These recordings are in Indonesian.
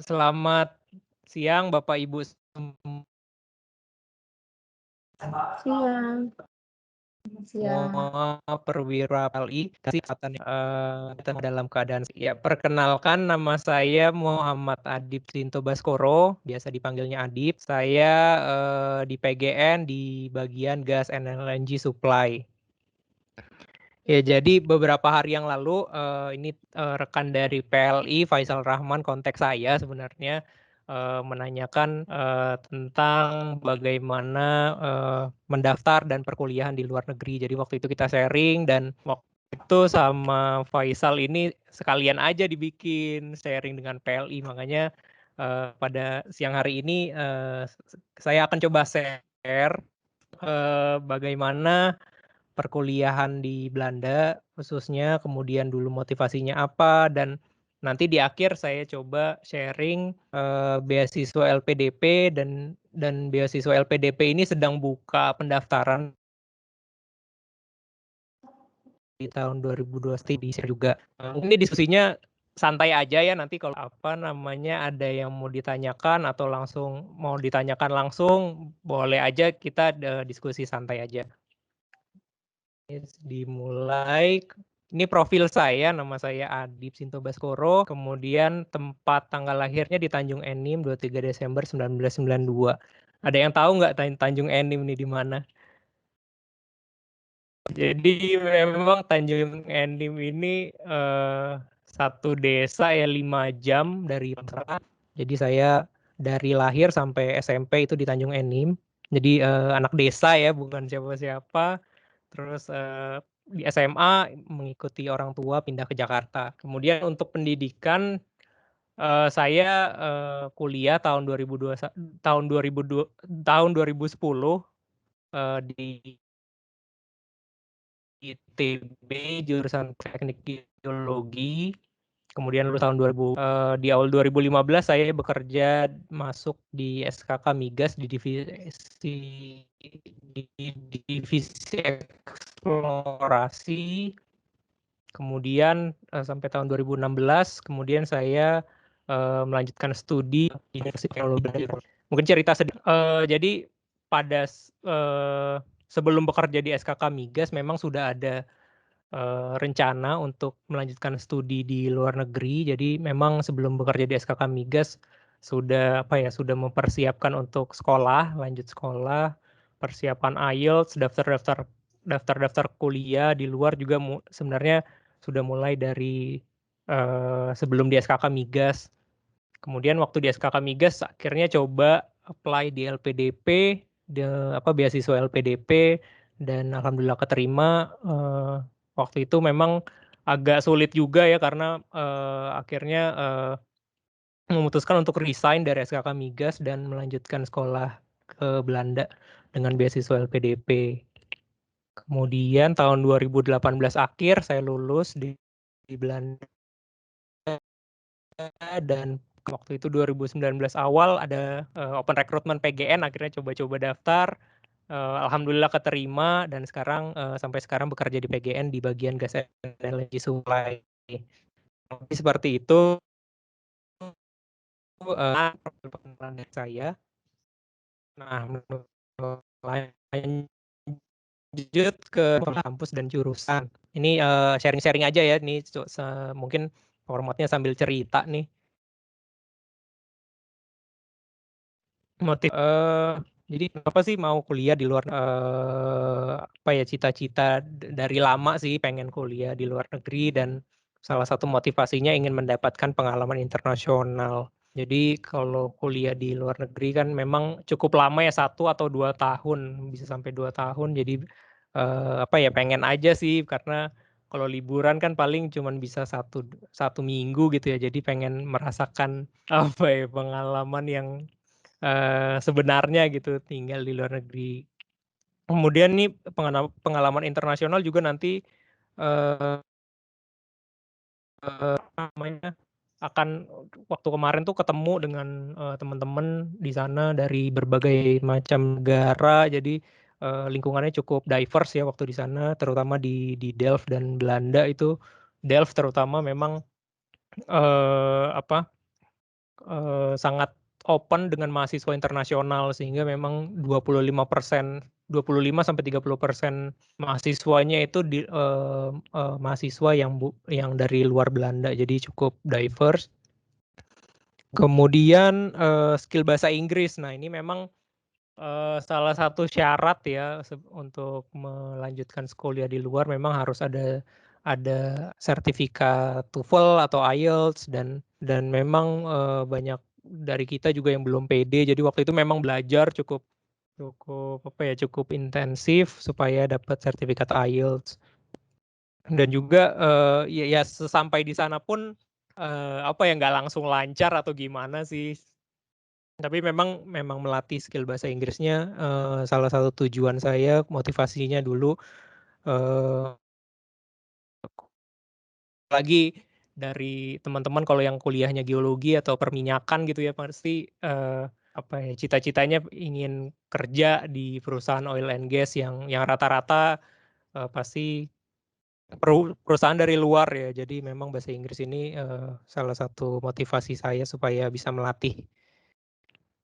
Selamat siang Bapak Ibu Siang. Siang. semua perwira PLI kesehatan dalam keadaan ya. Perkenalkan, nama saya Muhammad Adib Sinto Baskoro, biasa dipanggilnya Adib. Saya di PGN di bagian gas and LNG supply. Ya, jadi beberapa hari yang lalu ini rekan dari PLI Faisal Rahman kontak saya sebenarnya menanyakan tentang bagaimana mendaftar dan perkuliahan di luar negeri. Jadi waktu itu kita sharing dan waktu itu sama Faisal ini sekalian aja dibikin sharing dengan PLI. Makanya pada siang hari ini saya akan coba share bagaimana perkuliahan di Belanda khususnya, kemudian dulu motivasinya apa, dan nanti di akhir saya coba sharing beasiswa LPDP dan beasiswa LPDP ini sedang buka pendaftaran di tahun 2023 bisa juga. Ini diskusinya santai aja ya, nanti kalau apa namanya ada yang mau ditanyakan atau langsung mau ditanyakan langsung boleh aja, kita diskusi santai aja. Dimulai. Ini profil saya, nama saya Adib Sinto Baskoro, kemudian tempat tanggal lahirnya di Tanjung Enim 23 Desember 1992. Ada yang tahu nggak Tanjung Enim ini di mana? Jadi memang Tanjung Enim ini satu desa ya, 5 jam dari masyarakat. Jadi saya dari lahir sampai SMP itu di Tanjung Enim. Jadi anak desa ya, bukan siapa-siapa. Terus di SMA mengikuti orang tua pindah ke Jakarta. Kemudian untuk pendidikan saya kuliah tahun 2010 di ITB jurusan Teknik Geologi. Kemudian lulus tahun 2000, di awal 2015 saya bekerja masuk di SKK Migas di divisi eksplorasi. Kemudian sampai tahun 2016, kemudian saya melanjutkan studi di Universitas Teknologi. Mungkin cerita sedikit. Jadi pada sebelum bekerja di SKK Migas memang sudah ada rencana untuk melanjutkan studi di luar negeri. Jadi memang sebelum bekerja di SKK Migas sudah sudah mempersiapkan untuk sekolah, lanjut sekolah, persiapan IELTS, daftar kuliah di luar juga sebenarnya sudah mulai dari sebelum di SKK Migas. Kemudian waktu di SKK Migas akhirnya coba apply di LPDP, beasiswa LPDP, dan alhamdulillah keterima. Waktu itu memang agak sulit juga ya, karena akhirnya memutuskan untuk resign dari SKK Migas dan melanjutkan sekolah ke Belanda dengan beasiswa LPDP. Kemudian tahun 2018 akhir saya lulus di Belanda, dan waktu itu 2019 awal ada open recruitment PGN, akhirnya coba-coba daftar. Alhamdulillah keterima, dan sekarang sampai sekarang bekerja di PGN di bagian gas and LNG supply. Seperti itu perkenalan dari saya. Nah, lanjut ke kampus dan jurusan. Ini sharing-sharing aja ya, ini mungkin formatnya sambil cerita nih. Motif jadi kenapa sih mau kuliah di luar, cita-cita dari lama sih pengen kuliah di luar negeri, dan salah satu motivasinya ingin mendapatkan pengalaman internasional. Jadi kalau kuliah di luar negeri kan memang cukup lama ya, 1 atau 2 tahun, bisa sampai 2 tahun. Jadi pengen aja sih, karena kalau liburan kan paling cuman bisa satu minggu gitu ya. Jadi pengen merasakan pengalaman yang sebenarnya gitu, tinggal di luar negeri. Kemudian nih pengalaman internasional juga nanti akan, waktu kemarin tuh ketemu dengan teman-teman di sana dari berbagai macam negara. Jadi lingkungannya cukup diverse ya waktu di sana, terutama di Delft dan Belanda itu. Delft terutama memang sangat open dengan mahasiswa internasional, sehingga memang 25% 25-30% mahasiswanya itu mahasiswa yang dari luar Belanda, jadi cukup diverse. Kemudian skill bahasa Inggris. Nah, ini memang salah satu syarat ya untuk melanjutkan kuliah di luar, memang harus ada sertifikat TOEFL atau IELTS, dan memang banyak dari kita juga yang belum pede. Jadi waktu itu memang belajar cukup cukup intensif supaya dapat sertifikat IELTS. Dan juga ya sesampai di sana pun nggak langsung lancar atau gimana sih. Tapi memang melatih skill bahasa Inggrisnya salah satu tujuan saya, motivasinya dulu. Lagi dari teman-teman kalau yang kuliahnya geologi atau perminyakan gitu ya, pasti cita-citanya ingin kerja di perusahaan oil and gas yang rata-rata pasti perusahaan dari luar ya. Jadi memang bahasa Inggris ini salah satu motivasi saya supaya bisa melatih.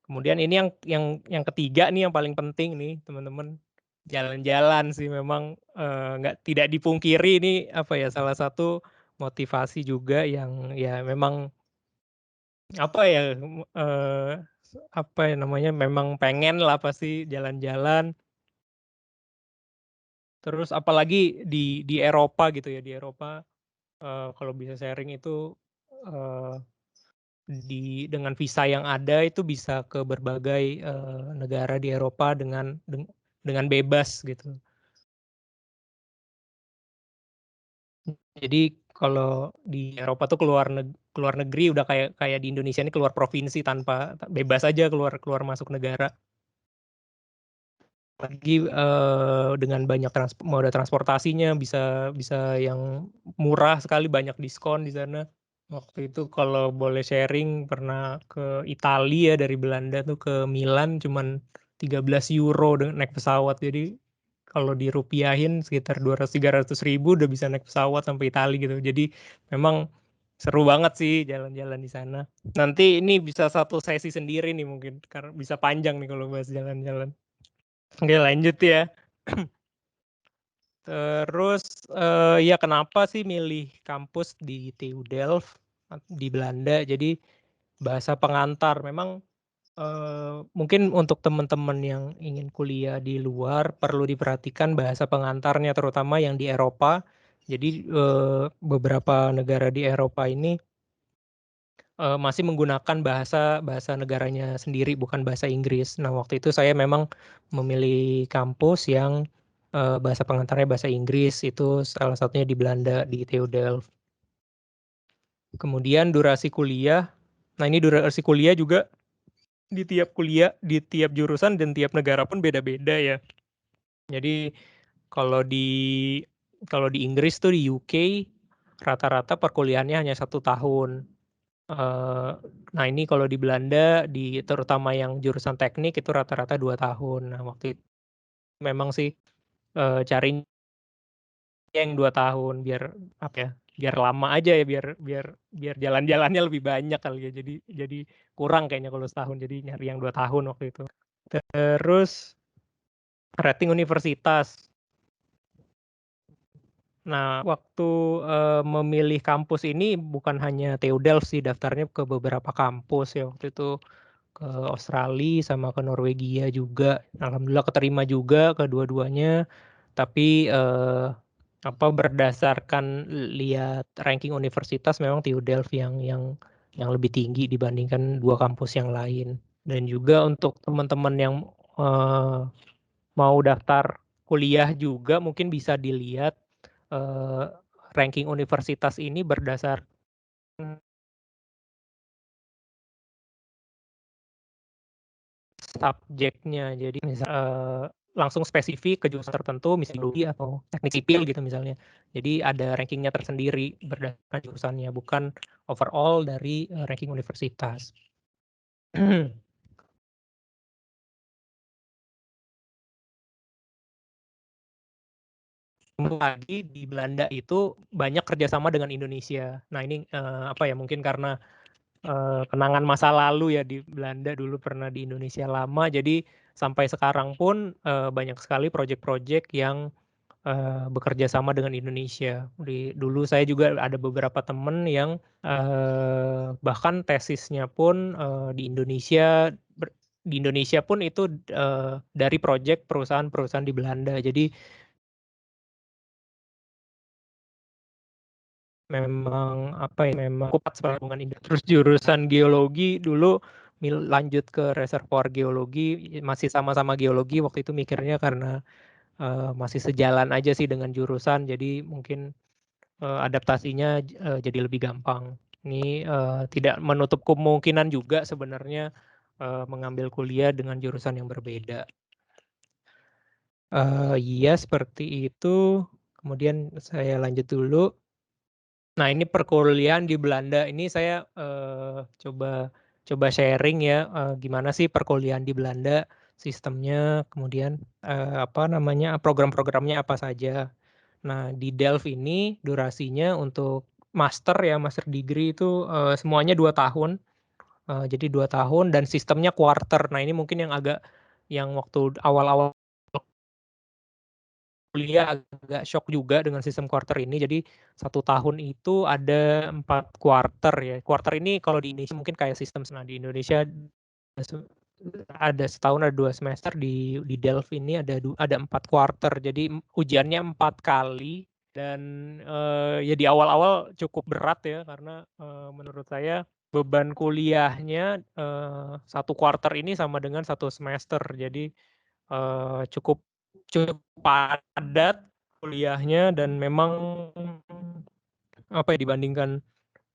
Kemudian ini yang ketiga nih, yang paling penting nih teman-teman, jalan-jalan sih. Memang tidak dipungkiri ini salah satu motivasi juga yang ya memang memang pengen lah pasti jalan-jalan. Terus apalagi di Eropa gitu ya, di Eropa kalau bisa sharing itu dengan visa yang ada itu bisa ke berbagai negara di Eropa dengan bebas gitu. Jadi kalau di Eropa tuh keluar negeri udah kayak di Indonesia ini keluar provinsi, tanpa bebas aja keluar masuk negara. Lagi dengan banyak moda transportasinya, bisa yang murah sekali, banyak diskon di sana. Waktu itu kalau boleh sharing, pernah ke Italia dari Belanda tuh ke Milan cuman 13 euro naik pesawat. Jadi kalau dirupiahin sekitar 200-300 ribu udah bisa naik pesawat sampai Italia gitu. Jadi memang seru banget sih jalan-jalan di sana. Nanti ini bisa satu sesi sendiri nih mungkin, karena bisa panjang nih kalau bahas jalan-jalan. Oke, lanjut ya. Terus ya kenapa sih milih kampus di TU Delft di Belanda? Jadi bahasa pengantar. Memang mungkin untuk teman-teman yang ingin kuliah di luar perlu diperhatikan bahasa pengantarnya, terutama yang di Eropa. Jadi beberapa negara di Eropa ini masih menggunakan bahasa negaranya sendiri, bukan bahasa Inggris. Nah, waktu itu saya memang memilih kampus yang bahasa pengantarnya bahasa Inggris, itu salah satunya di Belanda, di TU Delft. Kemudian durasi kuliah. Nah, ini durasi kuliah juga di tiap jurusan dan tiap negara pun beda-beda ya. Jadi kalau di Inggris tuh, di UK, rata-rata perkuliahannya hanya 1 tahun. Nah, ini kalau di Belanda, terutama yang jurusan teknik itu rata-rata 2 tahun. Nah, waktu itu memang sih cari yang 2 tahun, biar lama aja ya, biar jalan-jalannya lebih banyak kali ya. Jadi kurang kayaknya kalau setahun, jadi nyari yang 2 tahun waktu itu. Terus rating universitas. Nah, waktu memilih kampus ini bukan hanya TU Delft sih, daftarnya ke beberapa kampus ya waktu itu, ke Australia sama ke Norwegia juga. Alhamdulillah keterima juga kedua-duanya. Tapi berdasarkan lihat ranking universitas, memang TU Delft yang lebih tinggi dibandingkan 2 kampus yang lain. Dan juga untuk teman-teman yang mau daftar kuliah juga, mungkin bisa dilihat ranking universitas ini berdasarkan subjeknya. Jadi langsung spesifik ke jurusan tertentu, misalnya geologi atau teknik sipil gitu misalnya. Jadi ada rankingnya tersendiri berdasarkan jurusannya, bukan overall dari ranking universitas. Lagi di Belanda itu banyak kerjasama dengan Indonesia. Nah, ini mungkin karena kenangan masa lalu ya di Belanda, dulu pernah di Indonesia lama. Jadi sampai sekarang pun banyak sekali proyek-proyek yang bekerja sama dengan Indonesia. Dulu saya juga ada beberapa teman yang bahkan tesisnya pun di Indonesia pun itu dari proyek perusahaan-perusahaan di Belanda. Jadi memang kuat sekali hubungan Indo. Terus jurusan geologi dulu lanjut ke reservoir geologi, masih sama-sama geologi waktu itu mikirnya karena masih sejalan aja sih dengan jurusan, jadi mungkin adaptasinya jadi lebih gampang. Ini tidak menutup kemungkinan juga sebenarnya mengambil kuliah dengan jurusan yang berbeda. Iya seperti itu. Kemudian saya lanjut dulu. Nah ini perkuliahan di Belanda. Ini saya coba sharing ya gimana sih perkuliahan di Belanda, sistemnya, kemudian program-programnya apa saja. Nah di Delft ini durasinya untuk master degree itu semuanya 2 tahun. Jadi 2 tahun dan sistemnya quarter. Nah ini mungkin yang waktu awal-awal kuliah agak shock juga dengan sistem quarter ini. Jadi 1 tahun itu ada 4 quarter ya. Quarter ini kalau di Indonesia mungkin kayak sistem di Indonesia ada setahun ada 2 semester, di Delft ini ada 4 quarter. Jadi ujiannya 4 kali dan ya di awal-awal cukup berat ya karena menurut saya beban kuliahnya 1 quarter ini sama dengan 1 semester. Jadi cukup padat kuliahnya dan memang dibandingkan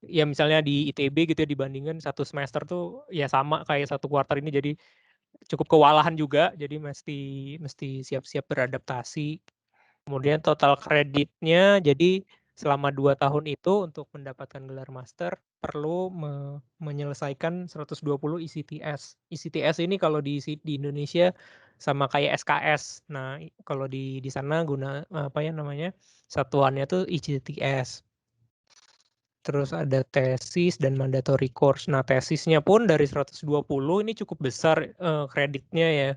ya misalnya di ITB gitu ya, dibandingkan 1 semester tuh ya sama kayak 1 kuartal ini, jadi cukup kewalahan juga, jadi mesti siap-siap beradaptasi. Kemudian total kreditnya, jadi selama 2 tahun itu untuk mendapatkan gelar master perlu menyelesaikan 120 ICTS. ICTS ini kalau di Indonesia sama kayak SKS. Nah, kalau di sana satuannya tuh ICTS. Terus ada tesis dan mandatory course. Nah, tesisnya pun dari 120 ini cukup besar kreditnya ya.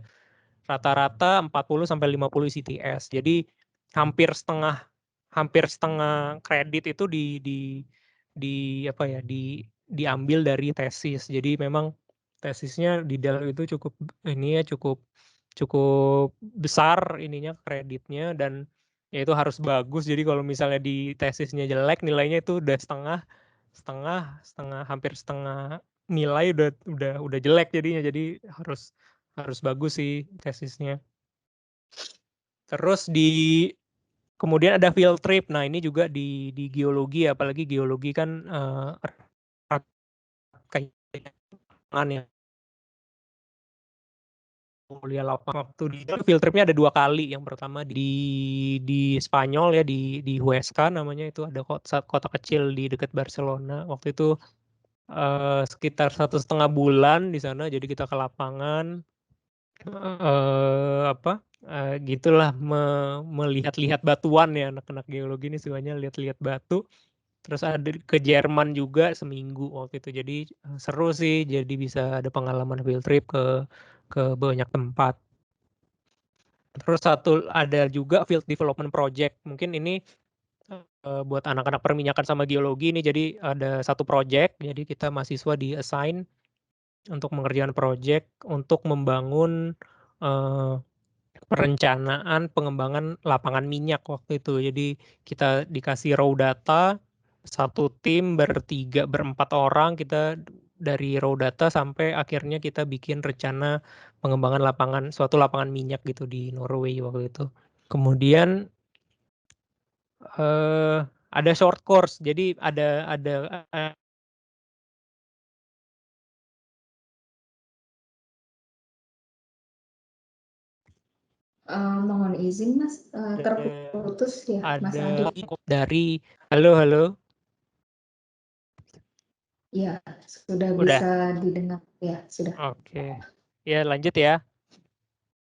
Rata-rata 40 sampai 50 ICTS. Jadi hampir setengah kredit itu diambil dari tesis. Jadi memang tesisnya di Delft itu cukup besar ininya kreditnya, dan ya itu harus bagus. Jadi kalau misalnya di tesisnya jelek, nilainya itu udah hampir setengah nilai udah jelek jadinya. Jadi harus bagus sih tesisnya. Terus kemudian ada field trip. Nah, ini juga di geologi, apalagi geologi kan kayak ya, kuliah lapangan. Waktu di field tripnya ada 2 kali. Yang pertama di Spanyol ya, di Huesca namanya, itu ada kota kecil di dekat Barcelona. Waktu itu sekitar 1,5 bulan di sana, jadi kita ke lapangan gitulah, melihat-lihat batuan ya, anak-anak geologi ini sukanya lihat-lihat batu. Terus ada ke Jerman juga seminggu waktu itu. Jadi seru sih, jadi bisa ada pengalaman field trip ke banyak tempat. Terus ada juga field development project. Mungkin ini buat anak-anak perminyakan sama geologi ini, jadi ada satu project, jadi kita mahasiswa di-assign untuk mengerjakan project untuk membangun perencanaan pengembangan lapangan minyak waktu itu. Jadi kita dikasih raw data, satu tim berempat orang, kita dari raw data sampai akhirnya kita bikin rencana pengembangan suatu lapangan minyak gitu di Norway waktu itu. Kemudian ada short course, jadi ada mohon izin Mas, terputus ya Mas Adi. Dari halo. Ya, sudah Udah. bisa didengar ya, sudah. Oke. Ya, lanjut ya.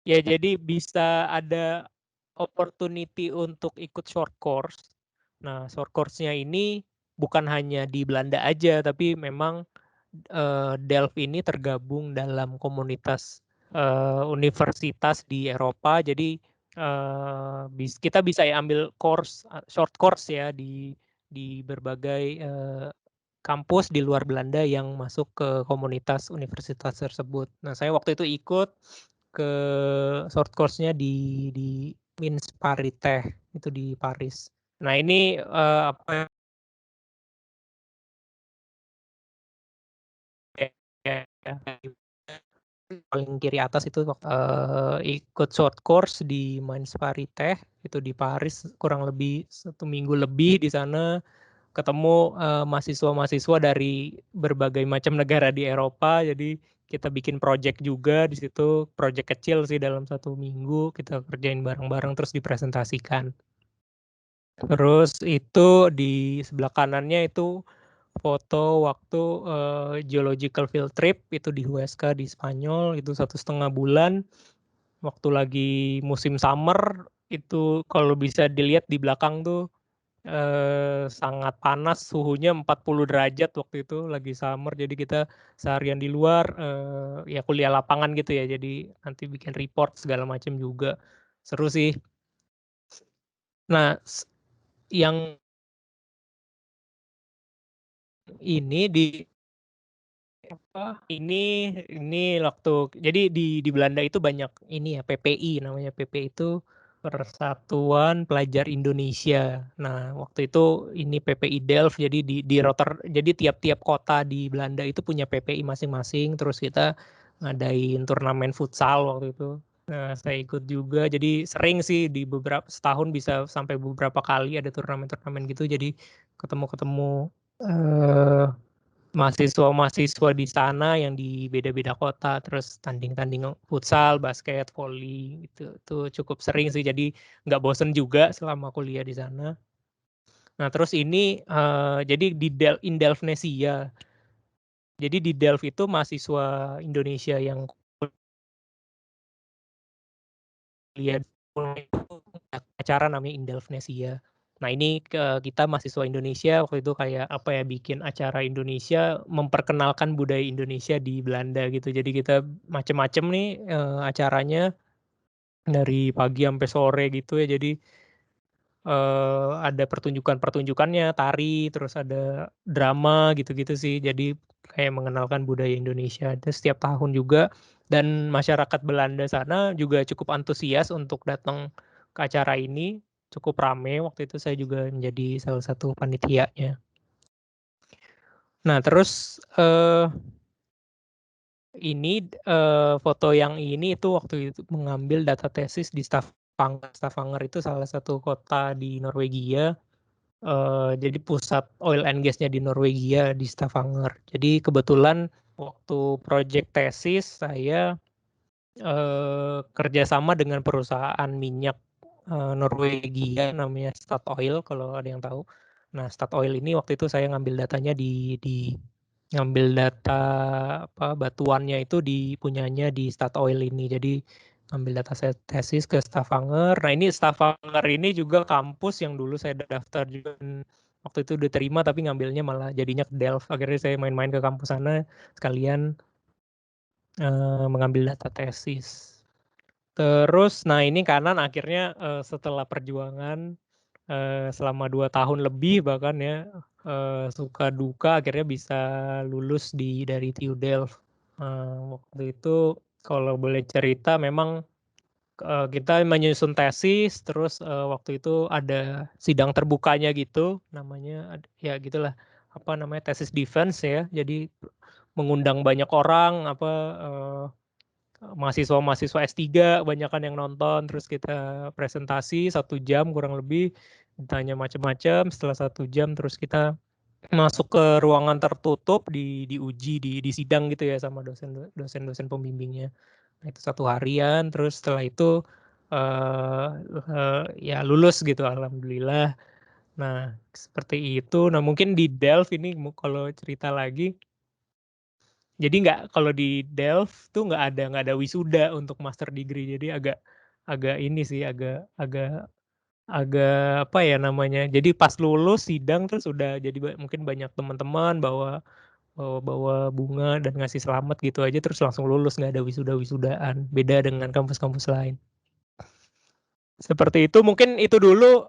Ya, jadi bisa ada opportunity untuk ikut short course. Nah, short course-nya ini bukan hanya di Belanda aja, tapi memang Delft ini tergabung dalam komunitas universitas di Eropa. Jadi kita bisa ya ambil short course ya di berbagai kampus di luar Belanda yang masuk ke komunitas universitas tersebut. Nah, saya waktu itu ikut ke short course-nya di Mines Parité itu di Paris. Nah, ini apa ya, paling kiri atas itu ikut short course di Mines Parité itu di Paris, kurang lebih 1 minggu lebih di sana, ketemu mahasiswa-mahasiswa dari berbagai macam negara di Eropa. Jadi kita bikin project juga di situ, project kecil sih, dalam 1 minggu kita kerjain bareng-bareng terus dipresentasikan. Terus itu di sebelah kanannya itu foto waktu geological field trip itu di Huesca di Spanyol, itu 1,5 bulan waktu lagi musim summer. Itu kalau bisa dilihat di belakang tuh sangat panas, suhunya 40 derajat waktu itu lagi summer. Jadi kita seharian di luar, ya kuliah lapangan gitu ya, jadi nanti bikin report segala macam juga, seru sih. Nah, yang ini ini waktu jadi di Belanda itu banyak ini ya, PPI namanya. PPI itu Persatuan Pelajar Indonesia. Nah, waktu itu ini PPI Delft, jadi jadi tiap-tiap kota di Belanda itu punya PPI masing-masing, terus kita ngadain turnamen futsal waktu itu. Nah, saya ikut juga, jadi sering sih setahun bisa sampai beberapa kali ada turnamen-turnamen gitu, jadi ketemu-ketemu eh mahasiswa-mahasiswa di sana yang di beda-beda kota, terus tanding-tanding futsal, basket, volley gitu. Itu cukup sering sih, jadi nggak bosen juga selama kuliah di sana. Nah, terus ini jadi di Delftnesia. Jadi di Delft itu mahasiswa Indonesia yang kuliah itu acara namanya Indelftnesia. Nah, ini kita mahasiswa Indonesia waktu itu kayak apa ya, bikin acara Indonesia, memperkenalkan budaya Indonesia di Belanda gitu. Jadi kita macem-macem nih acaranya dari pagi sampai sore gitu ya. Jadi ada pertunjukannya, tari, terus ada drama gitu-gitu sih. Jadi kayak mengenalkan budaya Indonesia. Dan setiap tahun juga, dan masyarakat Belanda sana juga cukup antusias untuk datang ke acara ini, cukup rame. Waktu itu saya juga menjadi salah satu panitianya. Nah, terus ini foto yang ini itu waktu itu mengambil data tesis di Stavanger. Stavanger itu salah satu kota di Norwegia. Jadi pusat oil and gas-nya di Norwegia di Stavanger. Jadi kebetulan waktu project tesis saya kerjasama dengan perusahaan minyak Norwegia namanya Statoil, kalau ada yang tahu. Nah, Statoil ini waktu itu saya ngambil datanya di ngambil data apa batuannya itu punyanya di Statoil ini. Jadi ngambil data saya tesis ke Stavanger. Nah, ini Stavanger ini juga kampus yang dulu saya daftar juga. Waktu itu diterima tapi ngambilnya malah jadinya ke Delft. Akhirnya saya main-main ke kampus sana sekalian mengambil data tesis. Terus, nah ini kanan akhirnya setelah perjuangan selama 2 tahun lebih bahkan ya, suka duka akhirnya bisa lulus dari TU Delft. Waktu itu kalau boleh cerita memang kita menyusun tesis, terus waktu itu ada sidang terbukanya gitu, namanya ya gitulah, apa namanya, tesis defense ya. Jadi mengundang banyak orang, apa mahasiswa-mahasiswa S3 banyakan yang nonton, terus kita presentasi 1 jam kurang lebih, ditanya macam-macam. Setelah 1 jam terus kita masuk ke ruangan tertutup, diuji di sidang gitu ya sama dosen pembimbingnya. Nah, itu 1 harian, terus setelah itu ya lulus gitu, alhamdulillah. Nah, seperti itu. Nah, mungkin di Delft ini kalau cerita lagi, jadi kalau di Delft tuh nggak ada wisuda untuk master degree. Jadi agak ini sih, agak agak agak apa ya namanya. Jadi pas lulus sidang terus udah jadi mungkin banyak teman-teman bawa bawa bunga dan ngasih selamat gitu aja terus langsung lulus, nggak ada wisuda-wisudaan. Beda dengan kampus-kampus lain. Seperti itu, mungkin itu dulu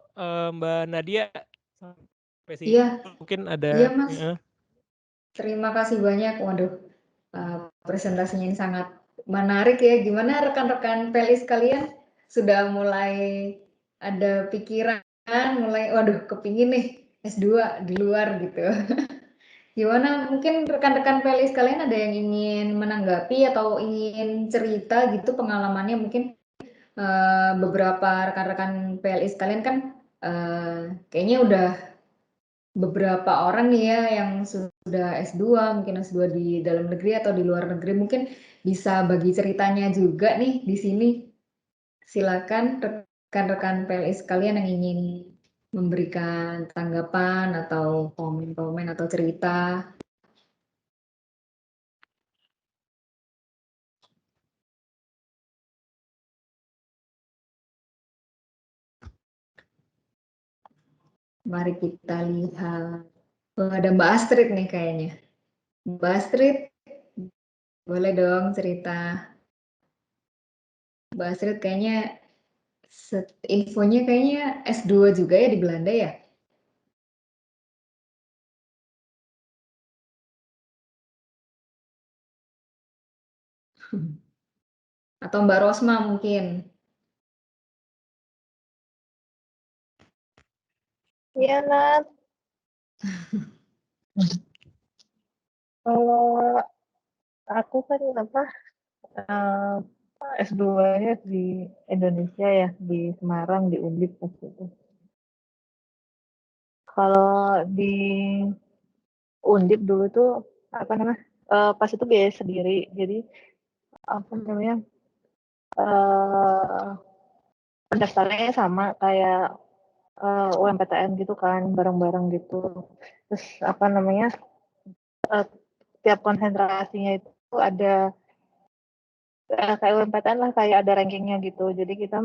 Mbak Nadia. Sampai sini Iya, mungkin iya ada. Mas. Terima kasih banyak. Waduh, presentasinya ini sangat menarik ya. Gimana rekan-rekan PLI sekalian sudah mulai ada pikiran, mulai waduh kepingin nih S2 di luar gitu. Gimana mungkin rekan-rekan PLI sekalian ada yang ingin menanggapi atau ingin cerita gitu pengalamannya mungkin beberapa rekan-rekan PLI sekalian kan kayaknya udah beberapa orang nih ya yang sudah S2, mungkin S2 di dalam negeri atau di luar negeri, mungkin bisa bagi ceritanya juga nih di sini. Silakan rekan-rekan PLI sekalian yang ingin memberikan tanggapan atau komen-komen atau cerita. Mari kita lihat. Oh, ada Mbak Astrid nih kayaknya. Mbak Astrid, boleh dong cerita. Mbak Astrid kayaknya infonya kayaknya S2 juga ya di Belanda ya? Atau Mbak Rosma mungkin. Iya, Nat. Kalau aku kan S2-nya di Indonesia ya, di Semarang, di Undip pas itu. Kalau di Undip dulu tuh pas itu biaya sendiri, jadi pendaftarannya sama kayak UMPTN gitu kan, bareng-bareng gitu. Terus tiap konsentrasinya itu ada kayak UMPTN lah, kayak ada rankingnya gitu. Jadi kita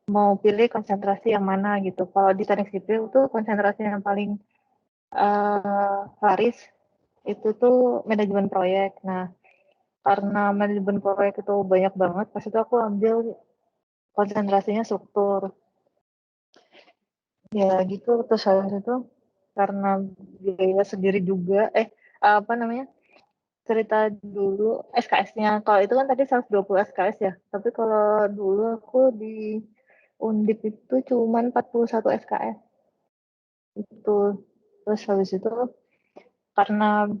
mau pilih konsentrasi yang mana gitu. Kalau di teknik sipil tuh konsentrasi yang paling laris itu tuh manajemen proyek. Nah, karena manajemen proyek itu banyak banget, pas itu aku ambil konsentrasinya struktur. Ya gitu, terus habis itu karena biaya sendiri juga, cerita dulu SKS-nya. Kalau itu kan tadi 120 SKS ya, tapi kalau dulu aku di Undip itu cuma 41 SKS. Itu. Terus habis itu karena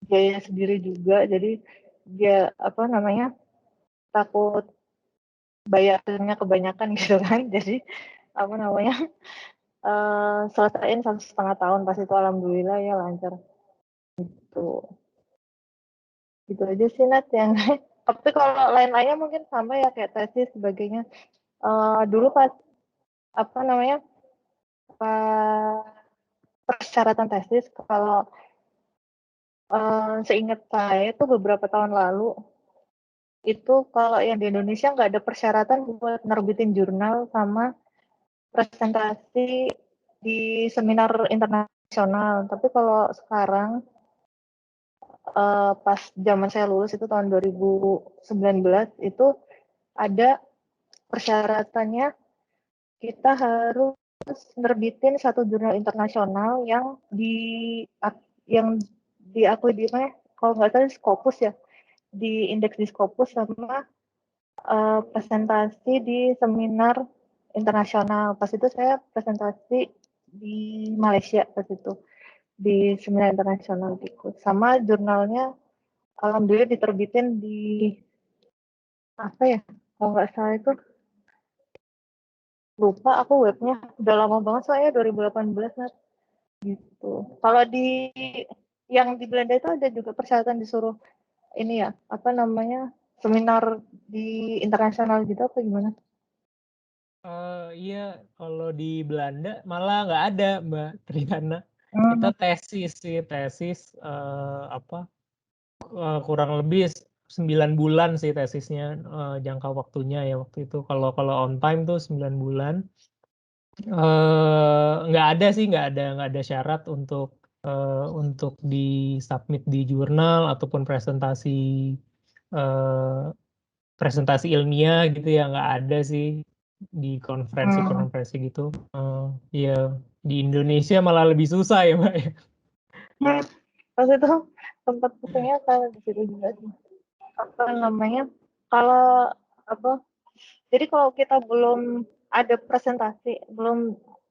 biaya sendiri juga, jadi dia takut bayarnya kebanyakan gitu kan. Jadi selesaiin 1,5 tahun, pas itu alhamdulillah ya lancar. Gitu aja sih Nat yang tapi kalau lain-lainnya mungkin sama ya kayak tesis sebagainya. Dulu pas persyaratan tesis, kalau seingat saya itu beberapa tahun lalu itu kalau yang di Indonesia nggak ada persyaratan buat nerbitin jurnal sama presentasi di seminar internasional. Tapi kalau sekarang pas zaman saya lulus itu tahun 2019 itu ada persyaratannya, kita harus nerbitin satu jurnal internasional yang diakui di mana? Kalau nggak salah Scopus ya, di indeks di Scopus, sama presentasi di seminar internasional. Pas itu saya presentasi di Malaysia pas itu di seminar internasional gitu. Sama jurnalnya alhamdulillah diterbitin di kalau nggak salah itu lupa aku webnya, udah lama banget soalnya 2018 Nat. Gitu. Kalau di yang di Belanda itu ada juga persyaratan disuruh ini ya, seminar di internasional gitu apa gimana? Iya, kalau di Belanda malah nggak ada Mbak Triana. Kita tesis kurang lebih 9 bulan sih tesisnya, jangka waktunya ya waktu itu. Kalau on time tuh 9 bulan. Nggak ada sih, nggak ada syarat untuk untuk di-submit di jurnal ataupun presentasi ilmiah gitu ya, nggak ada sih di konferensi gitu. Ya di Indonesia malah lebih susah ya Mbak ya. Pas itu tempat pusingnya kalau di situ juga sih. Apa namanya? Kalau apa? Jadi kalau kita belum ada presentasi,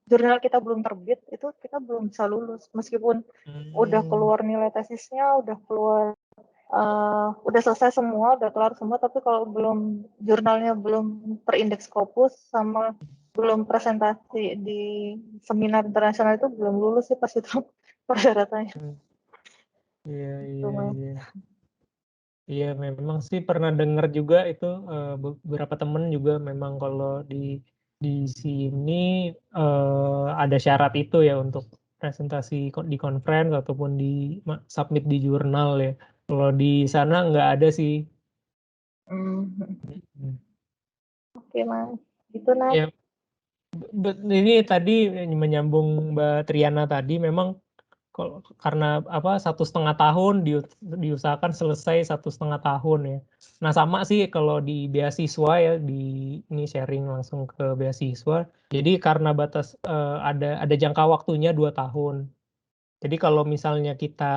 jurnal kita belum terbit, itu kita belum bisa lulus. Meskipun udah keluar nilai tesisnya, udah selesai semua, udah kelar semua, tapi kalau jurnalnya belum terindeks Scopus sama belum presentasi di seminar internasional itu belum lulus sih pas itu persyaratannya. Iya, Gitu, iya, Mas. iya. Iya, memang sih pernah dengar juga itu beberapa temen juga memang kalau di sini ada syarat itu ya untuk presentasi di conference ataupun submit di jurnal ya. Kalau di sana nggak ada sih. Oke, Mas. Gitu, Nat. Ya, ini tadi menyambung Mbak Triana tadi memang karena 1,5 tahun diusahakan selesai 1,5 tahun ya. Nah sama sih kalau di beasiswa ya, ini sharing langsung ke beasiswa. Jadi karena ada jangka waktunya 2 tahun. Jadi kalau misalnya kita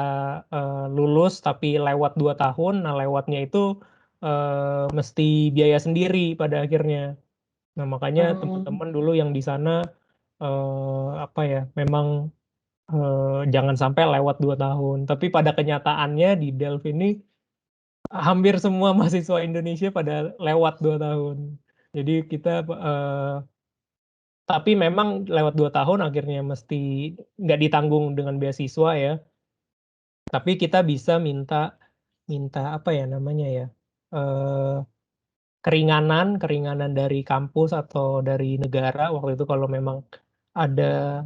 lulus tapi lewat 2 tahun, nah lewatnya itu mesti biaya sendiri pada akhirnya. Nah makanya teman-teman dulu yang di sana memang jangan sampai lewat 2 tahun. Tapi pada kenyataannya di Delft ini hampir semua mahasiswa Indonesia pada lewat 2 tahun. Jadi kita tapi memang lewat 2 tahun akhirnya mesti nggak ditanggung dengan beasiswa ya. Tapi kita bisa minta apa ya namanya ya, keringanan dari kampus atau dari negara waktu itu kalau memang ada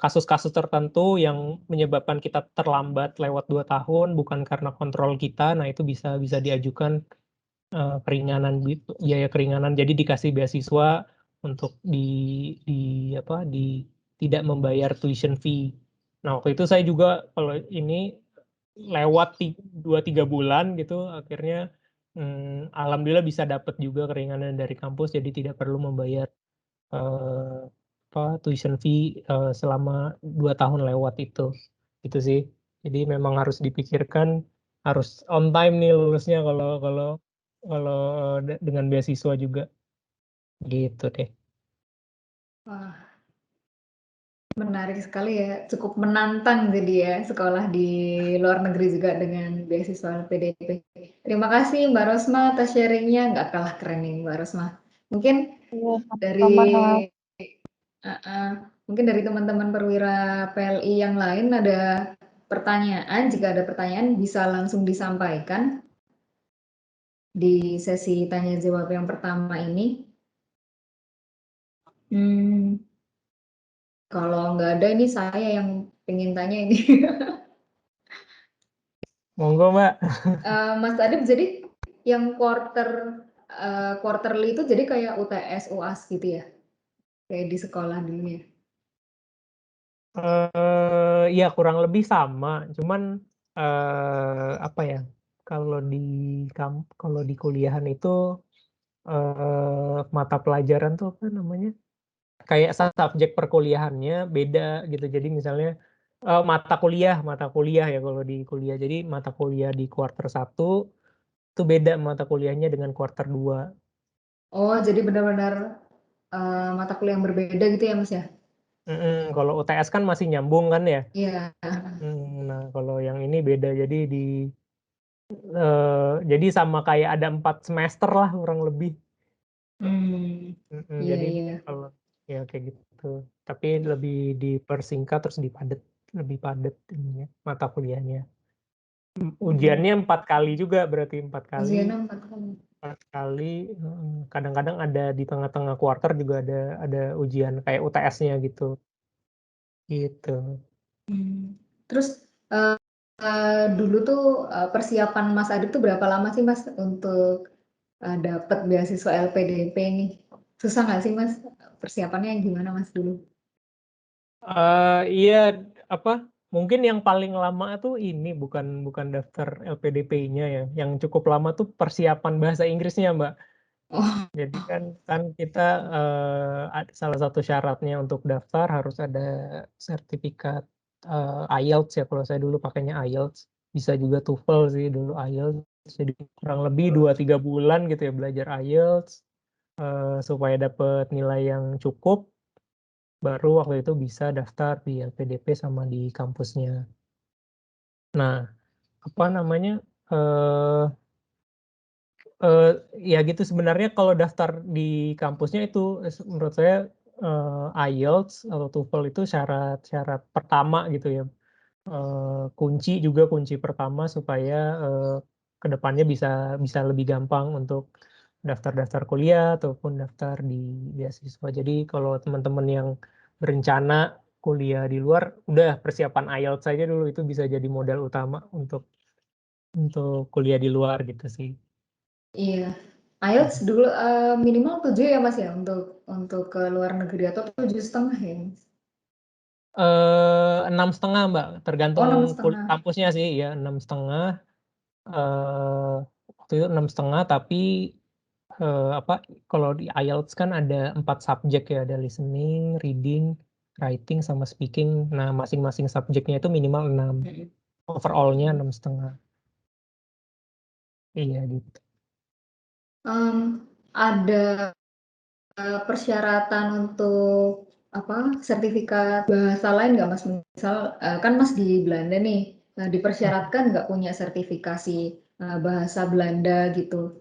kasus-kasus tertentu yang menyebabkan kita terlambat lewat 2 tahun bukan karena kontrol kita, nah itu bisa diajukan keringanan biaya keringanan. Jadi dikasih beasiswa untuk di tidak membayar tuition fee. Nah waktu itu saya juga kalau ini lewat 2-3 bulan gitu akhirnya alhamdulillah bisa dapat juga keringanan dari kampus jadi tidak perlu membayar tuition fee selama 2 tahun lewat itu gitu sih. Jadi memang harus dipikirkan harus on time nih lulusnya kalau kalau kalau dengan beasiswa juga gitu deh. Wah, menarik sekali ya, cukup menantang jadi ya sekolah di luar negeri juga dengan beasiswa PDP. Terima kasih Mbak Rosma atas sharingnya, nggak kalah keren nih Mbak Rosma. Mungkin Iya, dari sama-sama. mungkin dari teman-teman perwira PLI yang lain ada pertanyaan, jika ada pertanyaan bisa langsung disampaikan di sesi tanya jawab yang pertama ini. Kalau nggak ada ini saya yang pengen tanya ini. Monggo Mbak. Mas Adib, jadi yang quarterly itu jadi kayak UTS UAS gitu ya, kayak di sekolah dulu ya. Ya kurang lebih sama, cuman apa ya kalau kalau di kuliahan itu mata pelajaran tuh apa namanya kayak subjek perkuliahannya beda gitu. Jadi misalnya mata kuliah ya kalau di kuliah. Jadi mata kuliah di kuarter 1 itu beda mata kuliahnya dengan kuarter 2. Oh, jadi benar-benar mata kuliah yang berbeda gitu ya Mas ya? Kalau UTS kan masih nyambung kan ya. Iya. Nah kalau yang ini beda jadi sama kayak ada 4 semester lah kurang lebih. Iya Jadi iya. kalau ya kayak gitu. Tapi lebih dipersingkat terus lebih padat ininya mata kuliahnya. Ujiannya 4 kali juga berarti 4 kali. Ujiannya 4 kali. 4 kali. Kadang-kadang ada di tengah-tengah kuarter juga ada ujian kayak UTS-nya gitu. Gitu. Terus dulu tuh persiapan Mas Adib tuh berapa lama sih Mas untuk dapat beasiswa LPDP ini? Susah nggak sih Mas persiapannya gimana Mas dulu? Iya apa Mungkin yang paling lama tuh ini bukan daftar LPDP-nya ya. Yang cukup lama tuh persiapan bahasa Inggrisnya, Mbak. Oh, Jadi kan kita salah satu syaratnya untuk daftar harus ada sertifikat IELTS ya. Kalau saya dulu pakainya IELTS, bisa juga TOEFL sih dulu IELTS. Jadi kurang lebih 2-3 bulan gitu ya belajar IELTS supaya dapat nilai yang cukup. Baru waktu itu bisa daftar di LPDP sama di kampusnya. Nah, apa namanya? eh ya gitu sebenarnya kalau daftar di kampusnya itu menurut saya IELTS atau TOEFL itu syarat pertama gitu ya. Kunci pertama supaya kedepannya bisa bisa lebih gampang untuk daftar-daftar kuliah ataupun daftar di beasiswa. Jadi kalau teman-teman yang berencana kuliah di luar, udah persiapan IELTS saja dulu itu bisa jadi modal utama untuk kuliah di luar gitu sih. iya. IELTS dulu minimal 7 ya Mas ya untuk ke luar negeri atau 7,5 ya Mas? 6,5 Mbak, Oh, tergantung 6,5. kampusnya sih ya 6,5. Waktu itu 6,5 tapi apa kalau di IELTS kan ada 4 subjek ya, ada listening, reading, writing sama speaking. Nah, masing-masing subjeknya itu minimal 6. Overall-nya 6,5. Iya gitu. Ada persyaratan untuk apa sertifikat bahasa lain nggak Mas? Misal kan Mas di Belanda nih, dipersyaratkan nggak punya sertifikasi bahasa Belanda gitu.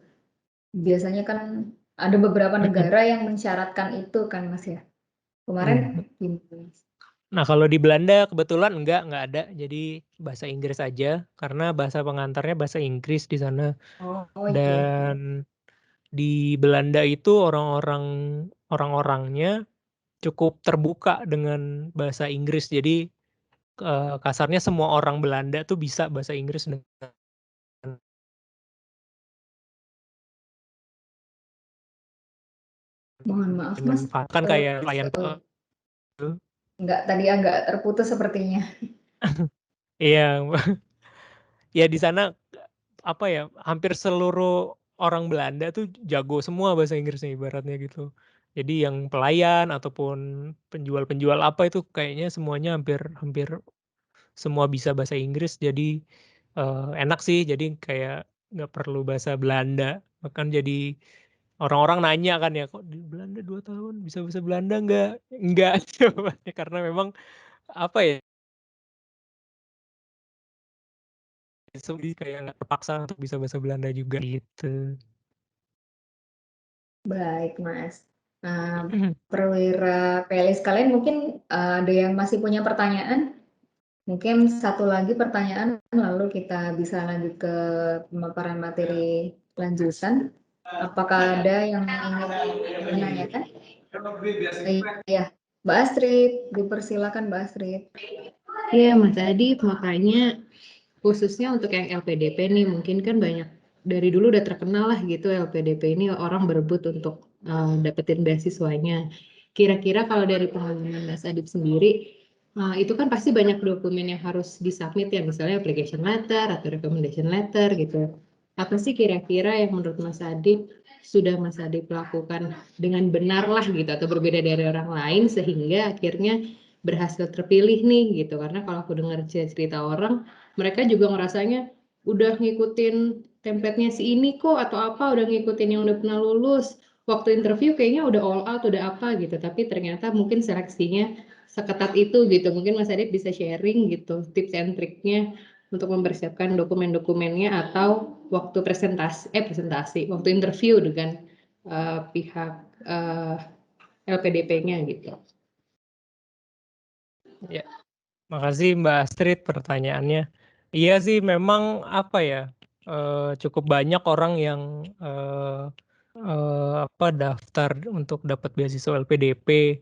Biasanya kan ada beberapa negara yang mensyaratkan itu kan Mas ya. Kemarin Iya. gimana? Nah, kalau di Belanda kebetulan nggak ada. Jadi bahasa Inggris aja karena bahasa pengantarnya bahasa Inggris di sana. Oh iya. Dan di Belanda itu orang-orangnya cukup terbuka dengan bahasa Inggris. Jadi kasarnya semua orang Belanda tuh bisa bahasa Inggris Mohon maaf dengan Mas, kan kayak klien nggak tadi agak terputus sepertinya. iya ya di sana apa ya hampir seluruh orang Belanda tuh jago semua bahasa Inggrisnya ibaratnya gitu. Jadi yang pelayan ataupun penjual-penjual apa itu kayaknya semuanya hampir hampir semua bisa bahasa Inggris. Jadi enak sih. Jadi kayak nggak perlu bahasa Belanda. Bahkan jadi orang-orang nanya kan ya, kok di Belanda 2 tahun bisa bahasa Belanda nggak? Nggak jawabannya karena memang apa ya, kayak nggak terpaksa untuk bisa bahasa Belanda juga gitu. Baik Mas. Perwira PLI sekalian mungkin ada yang masih punya pertanyaan? Mungkin satu lagi pertanyaan lalu kita bisa lanjut ke pemaparan materi lanjutan. Apakah ada yang ingin menanyakan? Iya, Mbak Astrid, dipersilakan Mbak Astrid. Iya Mas Adit, makanya khususnya untuk yang LPDP nih mungkin kan banyak dari dulu udah terkenal lah gitu LPDP ini orang berebut untuk dapetin beasiswanya. Kira-kira kalau dari pengalaman Mas Adit sendiri itu kan pasti banyak dokumen yang harus disubmit ya misalnya application letter atau recommendation letter gitu. Apa sih kira-kira yang menurut Mas Adit sudah Mas Adit lakukan dengan benar lah gitu atau berbeda dari orang lain sehingga akhirnya berhasil terpilih nih gitu karena kalau aku dengar cerita orang mereka juga ngerasanya udah ngikutin template-nya si ini kok atau apa udah ngikutin yang udah pernah lulus waktu interview kayaknya udah all out udah apa gitu tapi ternyata mungkin seleksinya seketat itu gitu mungkin Mas Adit bisa sharing gitu tips and triknya untuk mempersiapkan dokumen-dokumennya atau waktu presentasi waktu interview dengan pihak LPDP-nya gitu. Ya, makasih Mbak Astrid pertanyaannya. Iya sih memang apa ya cukup banyak orang yang apa daftar untuk dapat beasiswa LPDP.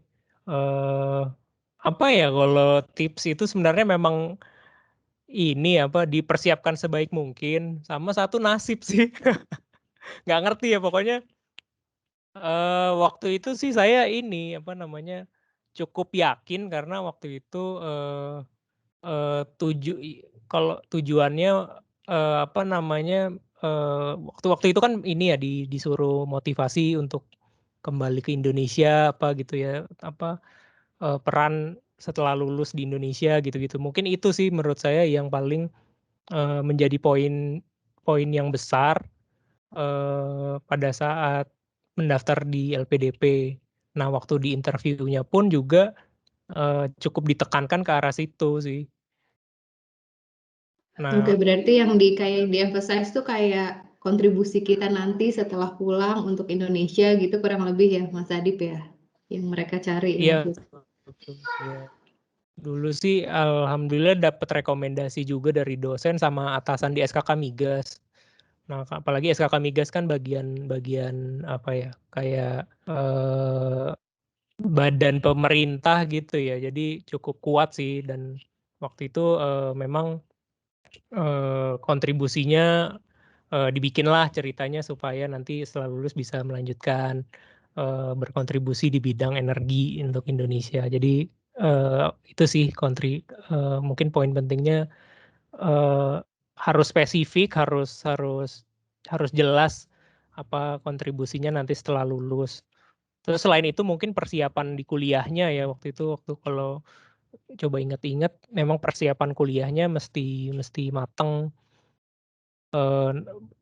Apa ya kalau tips itu sebenarnya memang ini apa dipersiapkan sebaik mungkin sama satu nasib sih. Nggak ngerti ya pokoknya waktu itu sih saya ini apa namanya cukup yakin karena waktu itu kalau tujuannya apa namanya waktu itu kan ini ya disuruh motivasi untuk kembali ke Indonesia apa gitu ya, apa peran setelah lulus di Indonesia gitu-gitu. Mungkin itu sih menurut saya yang paling menjadi poin yang besar pada saat mendaftar di LPDP. Nah, waktu di interviewnya pun juga cukup ditekankan ke arah situ sih. Oke, Nah, berarti yang kayak di-emphasize tuh kayak kontribusi kita nanti setelah pulang untuk Indonesia gitu kurang lebih ya, Mas Adip ya, yang mereka cari iya, nanti. betul, ya. Dulu sih alhamdulillah dapat rekomendasi juga dari dosen sama atasan di SKK Migas. Nah, apalagi SKK Migas kan bagian apa ya, kayak badan pemerintah gitu ya. Jadi cukup kuat sih, dan waktu itu memang kontribusinya dibikinlah ceritanya supaya nanti setelah lulus bisa melanjutkan berkontribusi di bidang energi untuk Indonesia. Jadi itu sih mungkin poin pentingnya harus spesifik, harus jelas apa kontribusinya nanti setelah lulus. Terus selain itu mungkin persiapan di kuliahnya ya, waktu kalau coba ingat-ingat memang persiapan kuliahnya mesti matang,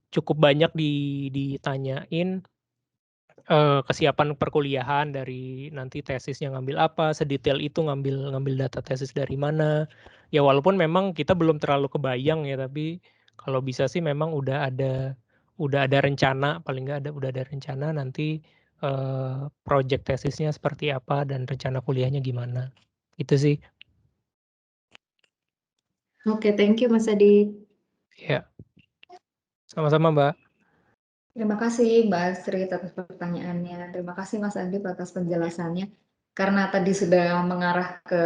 cukup banyak ditanyain kesiapan perkuliahan, dari nanti tesisnya ngambil apa, sedetail itu ngambil data tesis dari mana. Ya walaupun memang kita belum terlalu kebayang ya, tapi kalau bisa sih memang udah ada rencana, paling nggak udah ada rencana nanti project tesisnya seperti apa dan rencana kuliahnya gimana. Itu sih. Oke, thank you Mas Adip. Ya. Sama-sama, Mbak. Terima kasih Mbak Astrid atas pertanyaannya. Terima kasih Mas Adip atas penjelasannya. Karena tadi sudah mengarah ke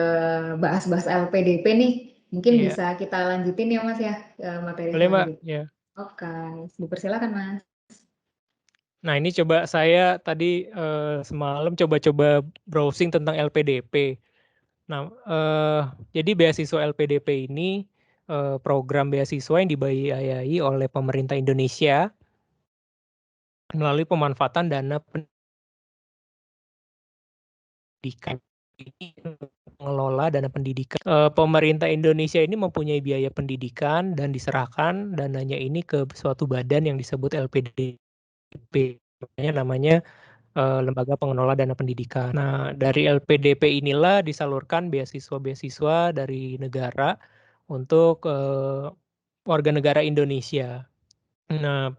bahas-bahas LPDP nih, mungkin Iya. bisa kita lanjutin ya Mas ya materi Boleh, Mbak. selanjutnya. Ya. Oke, dipersilakan Mas. Nah, ini coba saya tadi semalam coba-coba browsing tentang LPDP. Nah, jadi beasiswa LPDP ini program beasiswa yang dibiayai oleh pemerintah Indonesia melalui pemanfaatan dana pendidikan. Ini mengelola dana pendidikan. Pemerintah Indonesia ini mempunyai biaya pendidikan dan diserahkan dananya ini ke suatu badan yang disebut LPDP. Namanya Lembaga Pengelola Dana Pendidikan. Nah, dari LPDP inilah disalurkan beasiswa-beasiswa dari negara untuk warga negara Indonesia. Nah,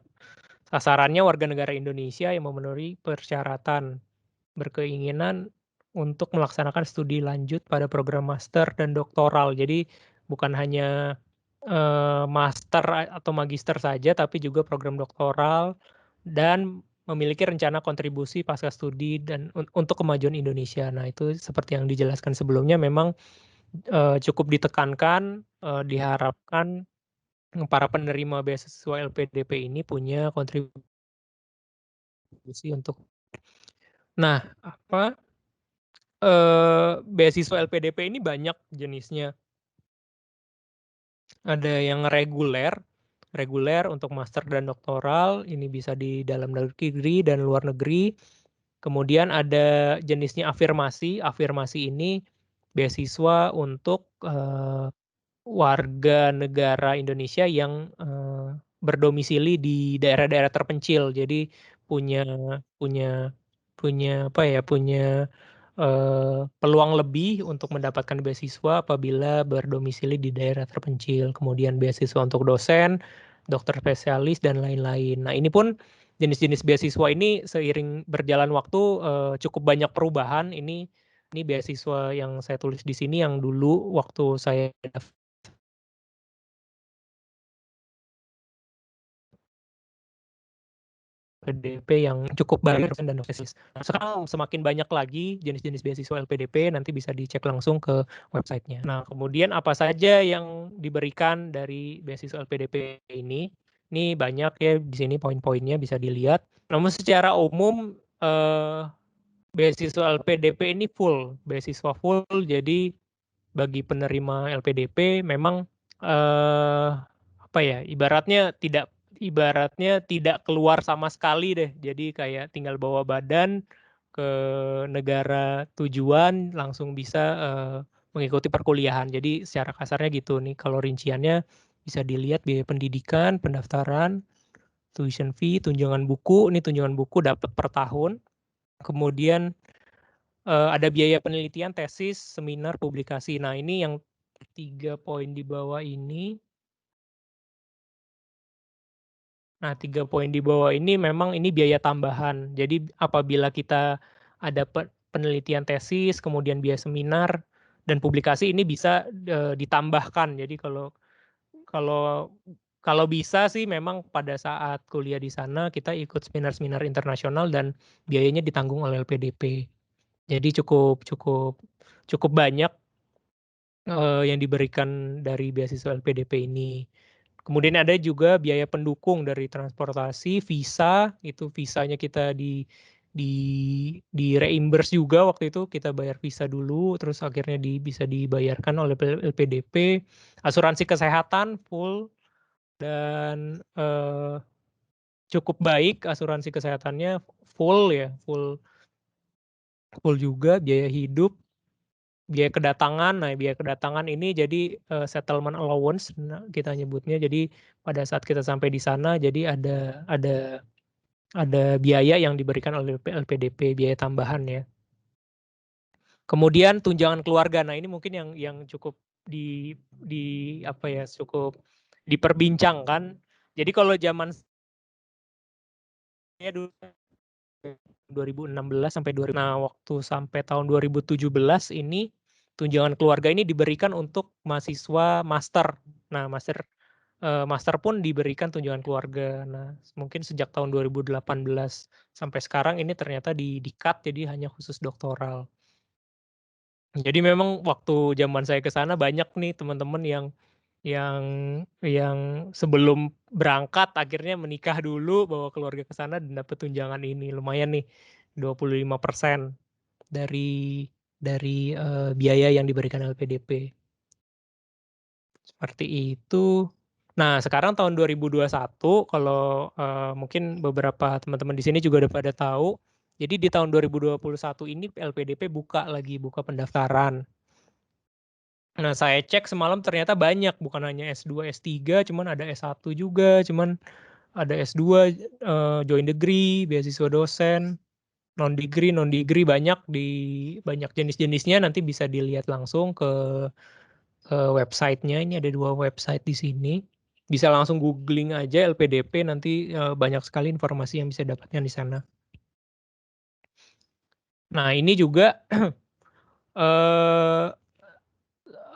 sasarannya warga negara Indonesia yang memenuhi persyaratan berkeinginan untuk melaksanakan studi lanjut pada program master dan doktoral. Jadi bukan hanya master atau magister saja, tapi juga program doktoral dan memiliki rencana kontribusi pasca studi dan untuk kemajuan Indonesia. Nah, itu seperti yang dijelaskan sebelumnya, memang cukup ditekankan, diharapkan para penerima beasiswa LPDP ini punya kontribusi untuk. Nah, apa beasiswa LPDP ini banyak jenisnya. Ada yang reguler untuk master dan doktoral, ini bisa di dalam negeri dan luar negeri. Kemudian ada jenisnya afirmasi. Afirmasi ini beasiswa untuk warga negara Indonesia yang berdomisili di daerah-daerah terpencil. Jadi punya apa ya, punya peluang lebih untuk mendapatkan beasiswa apabila berdomisili di daerah terpencil. Kemudian beasiswa untuk dosen, dokter spesialis, dan lain-lain. Nah, ini pun jenis-jenis beasiswa ini seiring berjalan waktu cukup banyak perubahan. Ini beasiswa yang saya tulis di sini yang dulu waktu saya LPDP yang cukup banyak dan tesis. Sekarang semakin banyak lagi jenis-jenis beasiswa LPDP, nanti bisa dicek langsung ke websitenya. Nah, kemudian apa saja yang diberikan dari beasiswa LPDP ini? Ini banyak ya, di sini poin-poinnya bisa dilihat. Namun secara umum beasiswa LPDP ini full, beasiswa full, jadi bagi penerima LPDP memang apa ya, ibaratnya tidak keluar sama sekali deh. Jadi kayak tinggal bawa badan ke negara tujuan langsung bisa mengikuti perkuliahan. Jadi secara kasarnya gitu nih. Kalau rinciannya bisa dilihat biaya pendidikan, pendaftaran, tuition fee, tunjangan buku. Ini tunjangan buku dapat per tahun. Kemudian ada biaya penelitian, tesis, seminar, publikasi. Nah, ini yang 3 poin di bawah ini. Nah, 3 poin di bawah ini memang ini biaya tambahan. Jadi apabila kita ada penelitian tesis, kemudian biaya seminar dan publikasi ini bisa ditambahkan. Jadi kalau bisa sih memang pada saat kuliah di sana kita ikut seminar-seminar internasional dan biayanya ditanggung oleh LPDP. Jadi cukup banyak yang diberikan dari beasiswa LPDP ini. Kemudian ada juga biaya pendukung dari transportasi, visa, itu visanya kita di reimburse juga waktu itu, kita bayar visa dulu, terus akhirnya bisa dibayarkan oleh LPDP, asuransi kesehatan full, dan cukup baik asuransi kesehatannya full ya, full juga, biaya hidup, biaya kedatangan. Nah, biaya kedatangan ini jadi settlement allowance kita nyebutnya. Jadi pada saat kita sampai di sana jadi ada biaya yang diberikan oleh LPDP, biaya tambahan ya. Kemudian tunjangan keluarga. Nah, ini mungkin yang cukup apa ya, cukup diperbincangkan. Jadi kalau zaman saya dulu 2016 sampai 2000. Nah, waktu sampai tahun 2017 ini tunjangan keluarga ini diberikan untuk mahasiswa master. Nah, master pun diberikan tunjangan keluarga. Nah, mungkin sejak tahun 2018 sampai sekarang ini ternyata di-cut jadi hanya khusus doktoral. Jadi memang waktu zaman saya ke sana banyak nih teman-teman yang sebelum berangkat akhirnya menikah dulu, bawa keluarga ke sana dan dapat tunjangan ini. Lumayan nih, 25% dari biaya yang diberikan LPDP. Seperti itu. Nah, sekarang tahun 2021 kalau mungkin beberapa teman-teman di sini juga udah pada tahu. Jadi di tahun 2021 ini LPDP buka pendaftaran. Nah, saya cek semalam ternyata banyak, bukan hanya S2, S3, cuman ada S1 juga, cuman ada S2, joint degree, beasiswa dosen, non degree banyak banyak jenis-jenisnya, nanti bisa dilihat langsung ke websitenya. Ini ada 2 website di sini. Bisa langsung googling aja LPDP, nanti banyak sekali informasi yang bisa dapatnya di sana. Nah, ini juga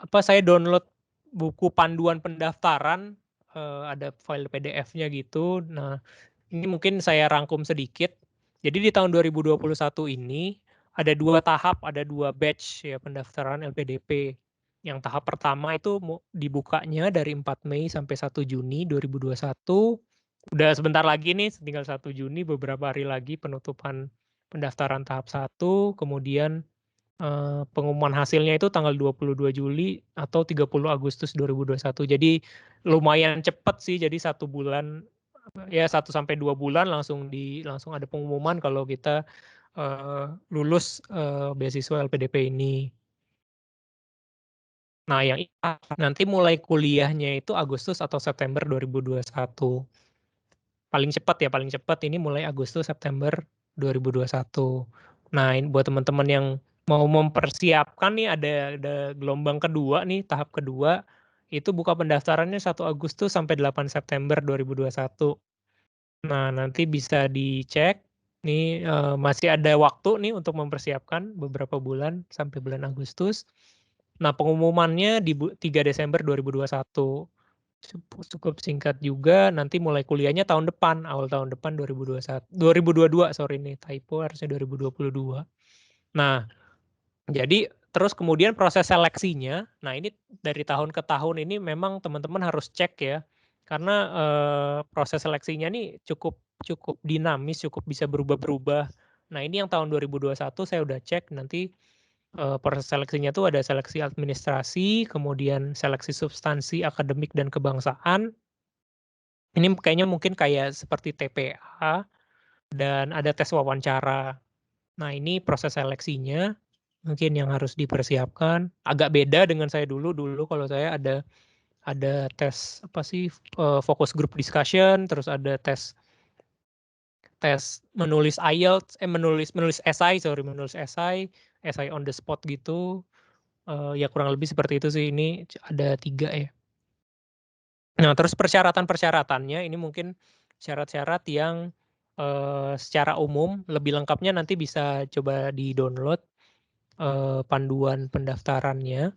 saya download buku panduan pendaftaran, ada file PDF-nya gitu. Nah, ini mungkin saya rangkum sedikit. Jadi di tahun 2021 ini ada 2 tahap, ada 2 batch ya pendaftaran LPDP. Yang tahap pertama itu dibukanya dari 4 Mei sampai 1 Juni 2021. Udah sebentar lagi nih, tinggal 1 Juni, beberapa hari lagi penutupan pendaftaran tahap 1, kemudian pengumuman hasilnya itu tanggal 22 Juli atau 30 Agustus 2021. Jadi lumayan cepat sih, jadi 1 bulan, ya 1 sampai 2 bulan langsung ada pengumuman kalau kita lulus beasiswa LPDP ini. Nah, yang nanti mulai kuliahnya itu Agustus atau September 2021. Paling cepat ini mulai Agustus September 2021. Nah, ini buat teman-teman yang mau mempersiapkan nih, ada gelombang kedua nih, tahap kedua, itu buka pendaftarannya 1 Agustus sampai 8 September 2021. Nah, nanti bisa dicek nih, masih ada waktu nih untuk mempersiapkan beberapa bulan sampai bulan Agustus. Nah, pengumumannya di 3 Desember 2021. Cukup singkat juga, nanti mulai kuliahnya tahun depan, awal tahun depan 2022, sorry nih, typo, harusnya 2022. Nah, jadi terus kemudian proses seleksinya, nah ini dari tahun ke tahun ini memang teman-teman harus cek ya, karena proses seleksinya nih cukup dinamis, cukup bisa berubah-berubah. Nah, ini yang tahun 2021 saya udah cek, nanti proses seleksinya tuh ada seleksi administrasi, kemudian seleksi substansi akademik dan kebangsaan. Ini kayaknya mungkin kayak seperti TPA, dan ada tes wawancara. Nah, ini proses seleksinya mungkin yang harus dipersiapkan. Agak beda dengan saya dulu. Dulu kalau saya ada tes apa sih, focus group discussion, terus ada tes menulis IELTS, menulis esai on the spot gitu. Ya kurang lebih seperti itu sih. Ini ada 3 ya. Nah, terus persyaratan-persyaratannya ini mungkin syarat-syarat yang secara umum, lebih lengkapnya nanti bisa coba di-download panduan pendaftarannya.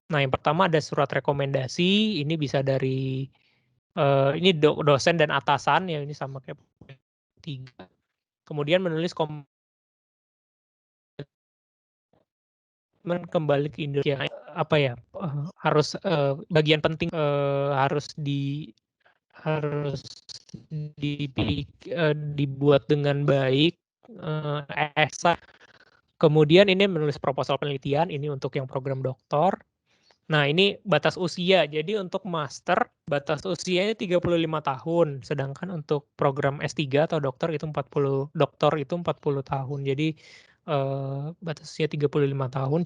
Nah, yang pertama ada surat rekomendasi, ini bisa dari ini dosen dan atasan ya, ini sama kayak 3. Kemudian menulis komitmen kembali ke Indonesia. Apa ya? Harus bagian penting harus dibuat dengan baik, esai. Kemudian ini menulis proposal penelitian, ini untuk yang program doktor. Nah, ini batas usia. Jadi untuk master, batas usianya 35 tahun. Sedangkan untuk program S3 atau doktor itu 40 tahun. Jadi batas usia 35 tahun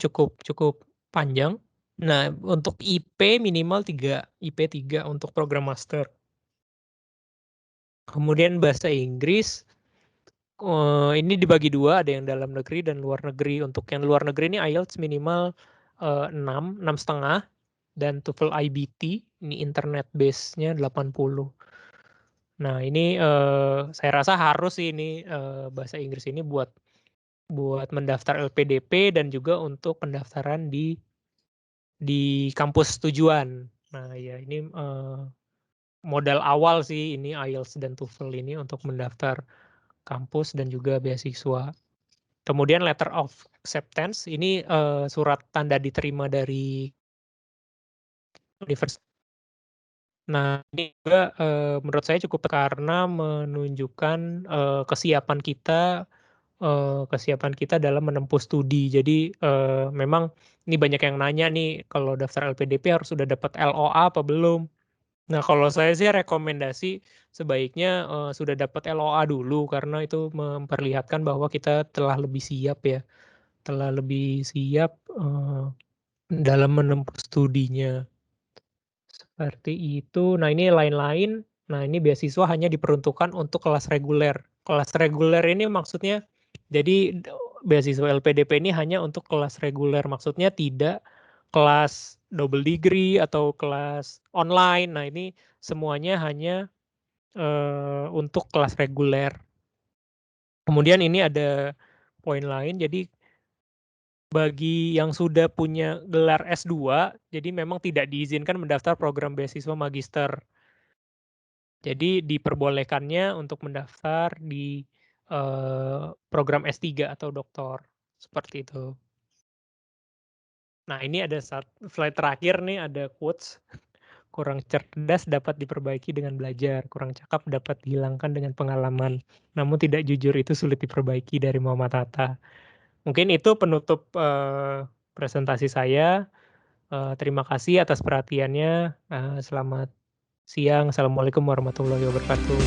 cukup panjang. Nah, untuk IP minimal 3, IP 3 untuk program master. Kemudian bahasa Inggris, ini dibagi 2, ada yang dalam negeri dan luar negeri. Untuk yang luar negeri ini IELTS minimal 6,5, dan TOEFL IBT, ini internet base-nya 80. Nah, ini saya rasa harus sih ini bahasa Inggris ini buat mendaftar LPDP dan juga untuk pendaftaran di kampus tujuan. Nah, ya ini modal awal sih ini IELTS dan TOEFL ini untuk mendaftar kampus dan juga beasiswa. Kemudian letter of acceptance, ini surat tanda diterima dari universitas. Nah, ini juga menurut saya cukup karena menunjukkan kesiapan kita dalam menempuh studi. Jadi memang ini banyak yang nanya nih, kalau daftar LPDP harus sudah dapat LOA apa belum? Nah, kalau saya sih rekomendasi sebaiknya sudah dapat LOA dulu, karena itu memperlihatkan bahwa kita telah lebih siap ya, dalam menempuh studinya. Seperti itu. Nah, ini lain-lain. Nah, ini beasiswa hanya diperuntukkan untuk kelas reguler. Kelas reguler ini maksudnya, jadi beasiswa LPDP ini hanya untuk kelas reguler. Maksudnya tidak kelas double degree atau kelas online. Nah, ini semuanya hanya untuk kelas reguler. Kemudian ini ada poin lain, jadi bagi yang sudah punya gelar S2, jadi memang tidak diizinkan mendaftar program beasiswa magister. Jadi diperbolehkannya untuk mendaftar di program S3 atau doktor, seperti itu. Nah, ini ada slide terakhir nih, ada quotes. Kurang cerdas dapat diperbaiki dengan belajar, kurang cakap dapat dihilangkan dengan pengalaman. Namun tidak jujur itu sulit diperbaiki, dari Muhammad Hatta. Mungkin itu penutup presentasi saya. Terima kasih atas perhatiannya. Selamat siang. Assalamualaikum warahmatullahi wabarakatuh.